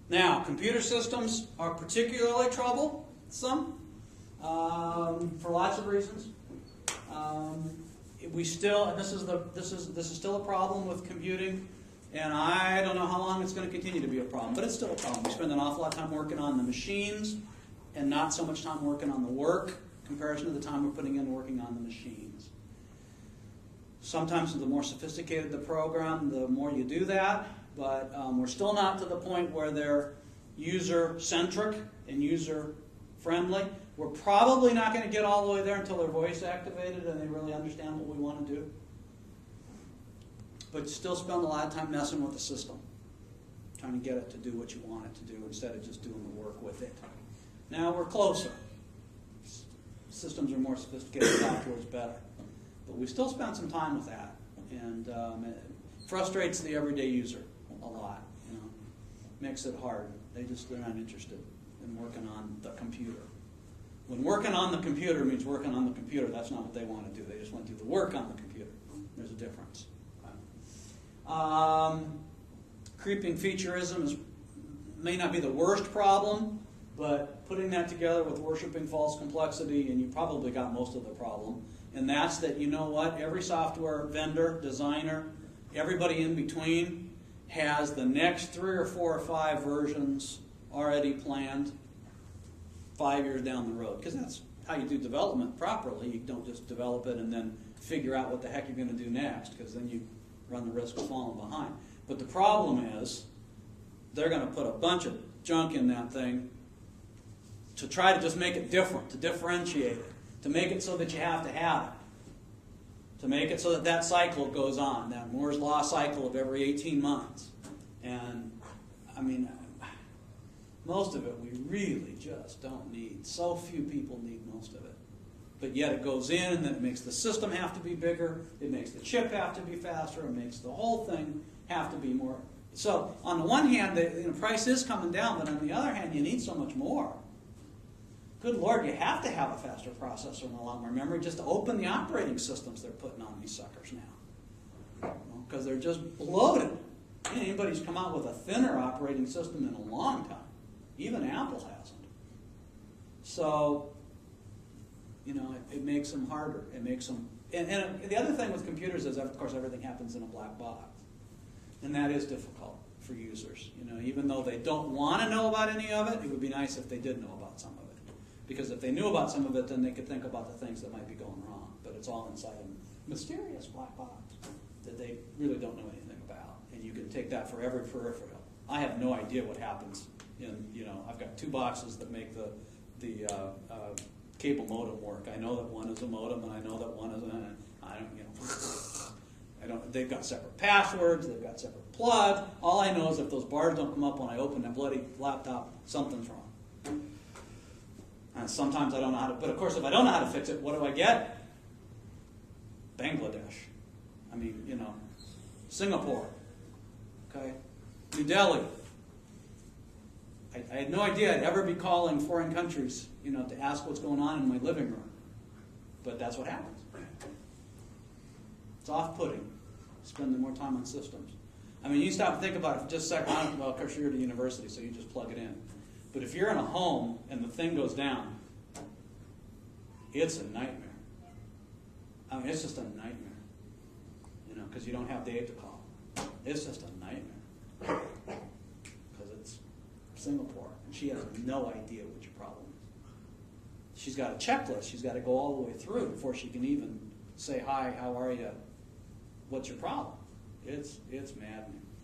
Now, computer systems are particularly troublesome for lots of reasons. We still, and this is still a problem with computing, and I don't know how long it's going to continue to be a problem, but it's still a problem. We spend an awful lot of time working on the machines, and not so much time working on the work, in comparison to the time we're putting in working on the machines. Sometimes the more sophisticated the program, the more you do that, but we're still not to the point where they're user-centric and user-friendly. We're probably not going to get all the way there until they're voice-activated and they really understand what we want to do. But you still spend a lot of time messing with the system, trying to get it to do what you want it to do instead of just doing the work with it. Now we're closer. Systems are more sophisticated, software is better. But we still spend some time with that, and it frustrates the everyday user a lot. You know, makes it hard. They're not interested in working on the computer. When working on the computer means working on the computer, that's not what they want to do. They just want to do the work on the computer. There's a difference. Creeping featureism may not be the worst problem, but putting that together with worshiping false complexity, and you probably got most of the problem. And that's that, you know what, every software vendor, designer, everybody in between has the next 3 or 4 or 5 versions already planned 5 years down the road. Because that's how you do development properly. You don't just develop it and then figure out what the heck you're going to do next, because then you run the risk of falling behind. But the problem is they're going to put a bunch of junk in that thing to try to just make it different, to differentiate it, to make it so that you have to have it, to make it so that that cycle goes on, that Moore's Law cycle of every 18 months. And, I mean, most of it we really just don't need. So few people need most of it. But yet it goes in, and then it makes the system have to be bigger, it makes the chip have to be faster, it makes the whole thing have to be more. So, on the one hand, the price is coming down, but on the other hand, you need so much more. Good Lord, you have to have a faster processor and a lot more memory just to open the operating systems they're putting on these suckers now. Because they're just bloated. Anybody's come out with a thinner operating system in a long time. Even Apple hasn't. So, you know, it makes them harder. It makes them... And the other thing with computers is, of course, everything happens in a black box. And that is difficult for users. You know, even though they don't want to know about any of it, it would be nice if they did know about some of it. Because if they knew about some of it, then they could think about the things that might be going wrong. But it's all inside a mysterious black box that they really don't know anything about. And you can take that for every peripheral. I have no idea what happens in, you know, I've got 2 boxes that make the cable modem work. I know that one is a modem, and I know that one is they've got separate passwords, they've got separate plugs. All I know is if those bars don't come up when I open that bloody laptop, something's wrong. And sometimes I don't know how to, but of course if I don't know how to fix it, what do I get? Bangladesh. I mean, you know, Singapore. Okay? New Delhi. I had no idea I'd ever be calling foreign countries, you know, to ask what's going on in my living room. But that's what happens. It's off-putting, spending more time on systems. I mean, you stop and think about it for just a second. Well, of course, you're at a university, so you just plug it in. But if you're in a home and the thing goes down, it's a nightmare. I mean, it's just a nightmare. You know, because you don't have Dave to call. It's just a nightmare. Because it's Singapore, and she has no idea what your problem is. She's got a checklist. She's got to go all the way through before she can even say, hi, how are you? What's your problem? It's maddening.